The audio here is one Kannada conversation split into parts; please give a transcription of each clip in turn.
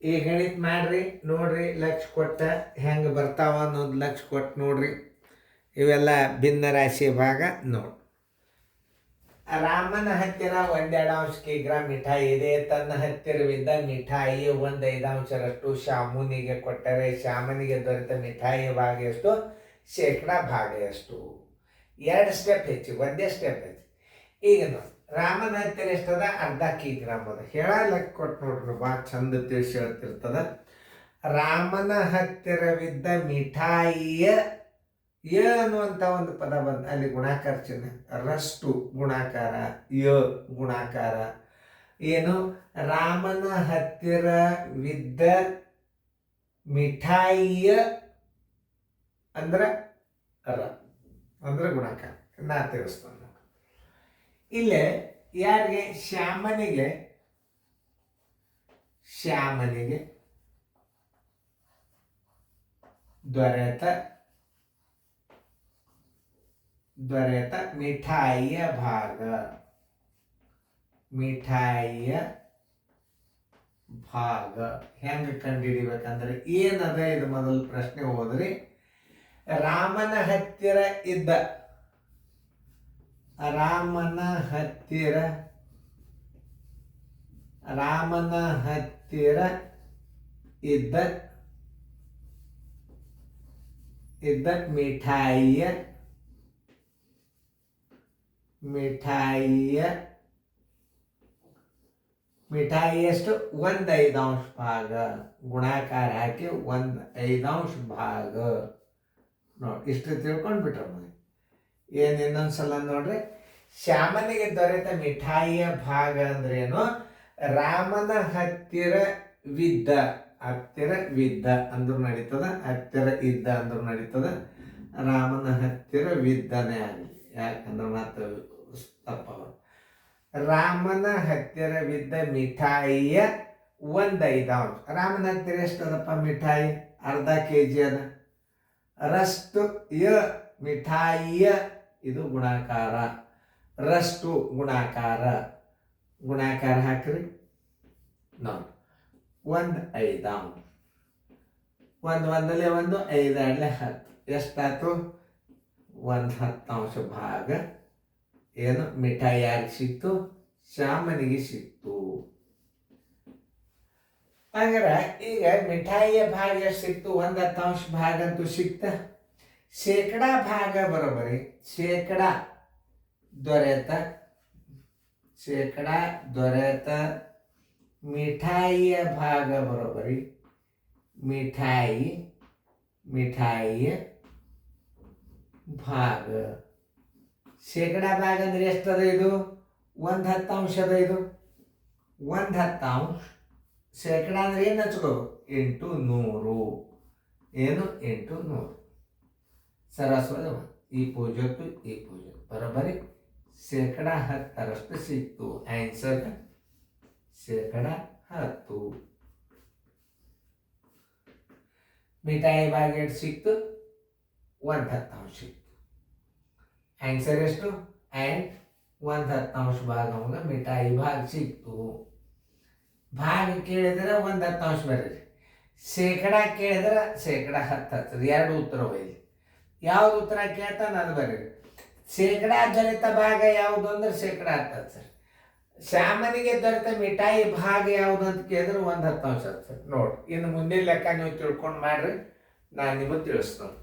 ಈ ಗಣಿತ ಮಾಡ್ರಿ ನೋಡ್ರಿ, ಲಕ್ಷ ಕೊಟ್ಟ ಹೆಂಗೆ ಬರ್ತಾವ ಅನ್ನೋದು ಲಕ್ಷ ಕೊಟ್ಟು ನೋಡ್ರಿ. ಇವೆಲ್ಲ ಭಿನ್ನ ರಾಶಿ ಭಾಗ ನೋಡಿ. ರಾಮನ ಹತ್ತಿರ 1.5 ಕಿಗ್ರಾ ಮಿಠಾಯಿ ಇದೆ. ತನ್ನ ಹತ್ತಿರವಿದ್ದ ಮಿಠಾಯಿ 1/5ರಷ್ಟು ಶಾಮುನಿಗೆ ಕೊಟ್ಟರೆ ಶಾಮನಿಗೆ ದೊರೆತ ಮಿಠಾಯಿ ಭಾಗ ಎಷ್ಟು? ಶೇಕಡಾ ಭಾಗ ಎಷ್ಟು? 2 ಸ್ಟೆಪ್ ಹೆಚ್ಚು, ಒಂದೇ ಸ್ಟೆಪ್ ಹೆಚ್ಚು. ಈಗ ನೋಡಿ, ರಾಮನ ಹತ್ತಿರ ಎಷ್ಟದ? ಅರ್ಧ ಕಿಗ್ರಾಮ್ ಅದ. ಹೇಳಕ್ ಕೊಟ್ಟು ನೋಡ್ರಿ, ಭಾಳ ಚಂದ ತಿಳಿಸಿ ಹೇಳ್ತಿರ್ತದ. ರಾಮನ ಹತ್ತಿರವಿದ್ದ ಮಿಠಾಯಿಯ ಅನ್ನುವಂಥ ಒಂದು ಪದ ಬಂತ, ಅಲ್ಲಿ ಗುಣಾಕಾರ ಚಿಹ್ನೆ, ರಷ್ಟು ಗುಣಾಕಾರ, ಗುಣಾಕಾರ ಏನು? ರಾಮನ ಹತ್ತಿರವಿದ್ದ ಮಿಠಾಯಿಯ ಅಂದ್ರೆ ಗುಣಾಕಾರ. ನಾ ತಿಳಿಸ್ತಾನೆ ಇಲ್ಲೇ. ಯಾರಿಗೆ? ಶ್ಯಾಮನಿಗೆ ದೊರೆತ ಮಿಠಾಯಿಯ ಭಾಗ. ಹೆಂಗೆ ಕಂಡುಹಿಡಿಬೇಕಂದ್ರೆ ಏನದ? ಇದು ಮೊದಲು ಪ್ರಶ್ನೆ ಹೋದ್ರಿ. ರಾಮನ ಹತ್ತಿರ ಇದ್ದ ಮಿಠಾಯಿಯ ಎಷ್ಟು? 1/5 ಭಾಗ. ಗುಣಾಕಾರ ಹಾಕಿ 1/5 ಭಾಗ. ನೋಡಿ, ಇಷ್ಟು ತಿಳ್ಕೊಂಡ್ಬಿಟ್ರ ಮನೆ. ಏನು ಇನ್ನೊಂದ್ಸಲ ನೋಡ್ರಿ. ಶ್ಯಾಮನಿಗೆ ದೊರೆತ ಮಿಠಾಯಿಯ ಭಾಗ ಅಂದ್ರೇನು? ರಾಮನ ಹತ್ತಿರವಿದ್ದ ಅಂದ್ರೂ ನಡೀತದ, ಹತ್ತಿರ ಇದ್ದ ಅಂದ್ರೂ ನಡೀತದ. ರಾಮನ ಹತ್ತಿರವಿದ್ದನೇ ಆಗಲಿ, ಯಾಕಂದ್ರೆ ಮತ್ತೆ ತಪ್ಪವ. ರಾಮನ ಹತ್ತಿರವಿದ್ದ ಮಿಠಾಯಿಯ 1/5. ರಾಮನ ಹತ್ತಿರ ಎಷ್ಟದಪ್ಪ ಮಿಠಾಯಿ? ಅರ್ಧ kg ಅದ. ರಷ್ಟು ಮಿಠಾಯಿಯ, ಇದು ಗುಣಾಕಾರ. ರಷ್ಟು ಗುಣಾಕಾರ ಹಾಕ್ರಿ. ನೋಡಿ, 1/5. 1 1 1 5 10. ಎಷ್ಟಾಯ್ತು? 1/10 ಭಾಗ ಏನು? ಮಿಠಾಯಿ ಯಾರಿಗೆ ಸಿಕ್ತು? ಶ್ಯಾಮನಿಗೆ ಸಿಕ್ತು. ಹಾಗಾದ್ರೆ ಈಗ ಮಿಠಾಯಿಯ ಭಾಗ ಎಷ್ಟು ಸಿಕ್ತು? 1/10 ಭಾಗ ಅಂತೂ ಸಿಕ್ತ. ಶೇಕಡಾ ಭಾಗ ಬರೋಬರಿ. ಶೇಕಡಾ ದೊರೆತ ಮಿಠಾಯಿಯ ಭಾಗ ಬರೋಬರಿ. ಮಿಠಾಯಿಯ ಭಾಗ. ಶೇಕಡಾ ಭಾಗ ಅಂದ್ರೆ ಎಷ್ಟದ? ಇದು 1/10 ಅದ. ಇದು 1/10. ಶೇಕಡಾ ಅಂದ್ರೆ ಏನು ಹಚ್ಕೋ? 800. ಏನು? 800. ಸರಾಸರಿ ಈ ಪೂಜೆಗೂ ಈ ಪೂಜೆ ಬರೋಬರಿ ಶೇಕಡಾ 10ರಷ್ಟು ಸಿಕ್ತು. ಆನ್ಸರ್ ಶೇಕಡಾ 10. ಮಿಠಾಯಿ ಭಾಗ ಎಷ್ಟು ಸಿಕ್ತು? 1/10 ಸಿಕ್ತು. ಆನ್ಸರ್ ಎಷ್ಟು? 1/10 ಭಾಗ ಮಿಠಾಯಿ ಭಾಗ ಸಿಕ್ತು. ಭಾಗ ಕೇಳಿದ್ರೆ 1/10 ಬರೀರಿ. ಶೇಕಡಾ ಕೇಳಿದ್ರೆ ಶೇಕಡಾ 10 2 ಉತ್ತರ ಒಯ್ಲಿ. ಯಾವ್ದು ಉತ್ತರ ಕೇಳ್ತಾನೆ ಅದು ಬರೀರಿ. ಶೇಕಡಾ ದೊರೆತ ಭಾಗ ಯಾವುದು ಅಂದ್ರೆ ಶೇಕಡಾ 10 ಸರ್. ಶ್ಯಾಮನಿಗೆ ದೊರೆತ ಮಿಠಾಯಿ ಭಾಗ ಯಾವುದು ಅಂತ ಕೇಳಿದ್ರೆ 1/10 ಸರ್. ನೋಡಿ, ಇನ್ನು ಮುಂದೆ ಲೆಕ್ಕ ನೀವು ತಿಳ್ಕೊಂಡು ಮಾಡ್ರಿ, ನಾನು ನಿಮಗೆ ತಿಳಿಸ್ತೇನೆ.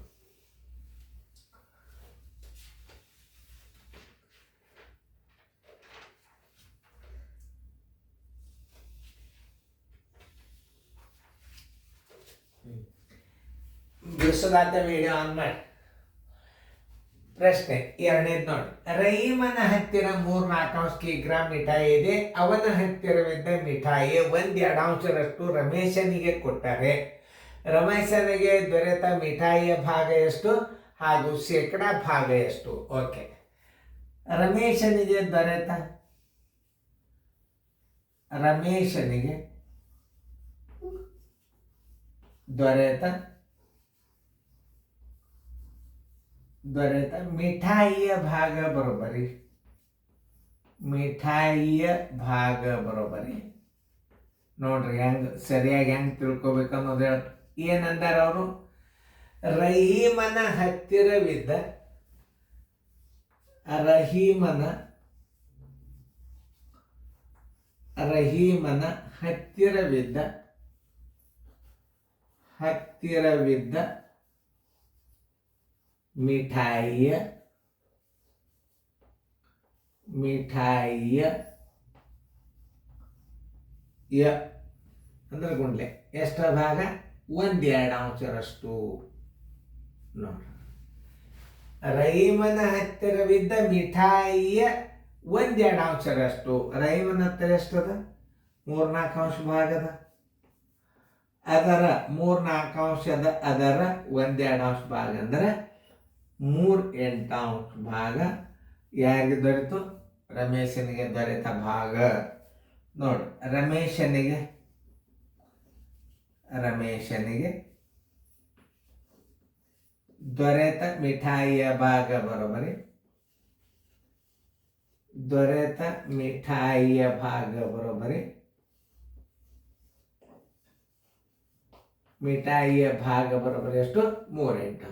ಬಿಡಿಸೋದಾದ ವಿಡಿಯೋ ಆನ್ ಮಾಡಿ. ಪ್ರಶ್ನೆ 2ನೇದು ನೋಡಿ. ರಹೀಮನ ಹತ್ತಿರ 3/4 ಕಿಗ್ರಾ ಮಿಠಾಯಿ ಇದೆ. ಅವನ ಹತ್ತಿರವಿದ್ದ ಮಿಠಾಯಿ 1/2ರಷ್ಟು ರಮೇಶನಿಗೆ ಕೊಟ್ಟರೆ ರಮೇಶನಿಗೆ ದೊರೆತ ಮಿಠಾಯಿಯ ಭಾಗ ಎಷ್ಟು ಹಾಗೂ ಶೇಕಡಾ ಭಾಗ ಎಷ್ಟು? ಓಕೆ. ರಮೇಶನಿಗೆ ದೊರೆತ ಮಿಠಾಯಿಯ ಭಾಗ ಬರೋಬರಿ ನೋಡ್ರಿ ಹೆಂಗೆ ಸರಿಯಾಗಿ ಹೆಂಗೆ ತಿಳ್ಕೊಬೇಕು ಅನ್ನೋದು ಏನಂದಾರ ಅವರು, ರಹೀಮನ ಹತ್ತಿರವಿದ್ದ ರಹೀಮನ ಹತ್ತಿರವಿದ್ದ ಮಿಠಾಯಿಯ ಅಂದ್ರೆ ಗುಂಡ್ಲೆ ಎಷ್ಟರ ಭಾಗ 1/2 ನೋಡ್ರಿ. ರಹೀಮನ ಹತ್ತಿರವಿದ್ದ ಮಿಠಾಯಿಯ 1/2 ರಹೀಮನ ಹತ್ತಿರ ಎಷ್ಟದ? 3/4 ಭಾಗದ. ಅದರ 3/4 ಅದರ 1/2 ಭಾಗ ಅಂದ್ರೆ 3/8 ಭಾಗ ಯಾರಿಗೆ ದೊರೆತು? ರಮೇಶನಿಗೆ ದೊರೆತ ಭಾಗ. ನೋಡಿ, ರಮೇಶನಿಗೆ ದೊರೆತ ಮಿಠಾಯಿಯ ಭಾಗ ಬರೋಬರಿ ಮಿಠಾಯಿಯ ಭಾಗ ಬರೋಬರಿ ಎಷ್ಟು? 3/8.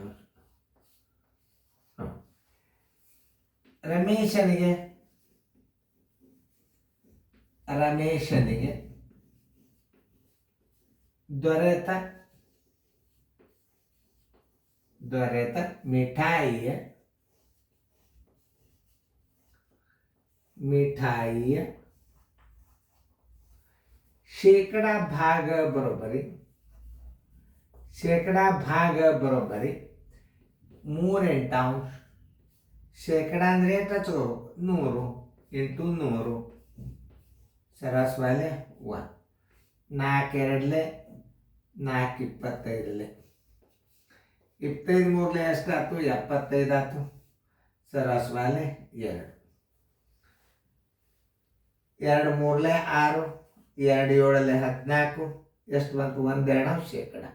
ರಮೇಶನಿಗೆ ದೊರೆತ ಮಿಠಾಯಿಯ ಶೇಕಡಾ ಭಾಗ ಬರೋಬರಿ 3/8. ಶೇಕಡ ಅಂದ್ರೆ ಎಷ್ಟು ಹಚ್ಕೋಬೇಕು? 100 × 100 ಸರಾಸರಿ 1. 4 2 4 25 25 ಎಷ್ಟಾಯ್ತು? 75 ಆಯ್ತು. ಸರಾಸರಿ 2 2 3 6 2 7 14 ಎಷ್ಟು ಬಂತು? 1/2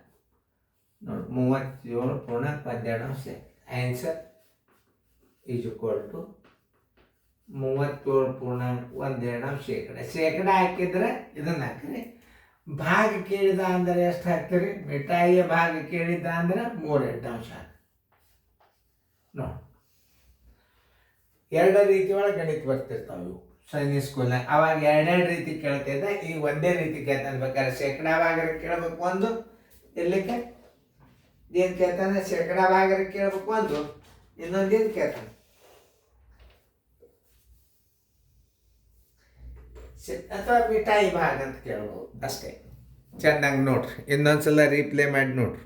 ನೋಡಿ, 37.12. Answer is equal to 37.12. ಶೇಕಡ ಹಾಕಿದ್ರೆ ಇದನ್ನ ಹಾಕ್ರಿ. ಭಾಗ ಕೇಳಿದ ಅಂದರೆ ಎಷ್ಟು ಹಾಕ್ತೀರಿ? ಮಿಠಾಯಿಯ ಭಾಗ ಕೇಳಿದ್ದ ಅಂದ್ರೆ 3/8 ಹಾಕಿ. ನೋಡಿ, 2 ರೀತಿ ಒಳಗೆ ಗಣಿತ ಬರ್ತಿರ್ತಾವೆ ಇವು ಸೈನಿಕ್ ಸ್ಕೂಲ್ನಾಗ. ಅವಾಗ 2 ರೀತಿ ಕೇಳ್ತಿದ್ದ, ಈಗ ಒಂದೇ ರೀತಿ ಕೇಳ್ತಾನೆ. ಬೇಕಾದ್ರೆ ಶೇಕಡ ಭಾಗ ಕೇಳ್ಬೇಕು ಒಂದು, ಇರ್ಲಿಕ್ಕೆ ಏನು ಕೇಳ್ತಾನೆ? ಶೇಕಡ ಭಾಗ ಕೇಳ್ಬೇಕು ಒಂದು, ಇನ್ನೊಂದೇನು ಕೇಳ್ತಾನೆ? ಅಥವಾ ಮಿಠಾಯಿ ಭಾಗ ಅಂತ ಕೇಳ್ಬೋದು ಅಷ್ಟೇ. ಚೆನ್ನಾಗಿ ನೋಡ್ರಿ, ಇನ್ನೊಂದ್ಸಲ ರೀಪ್ಲೇ ಮಾಡಿ ನೋಡ್ರಿ.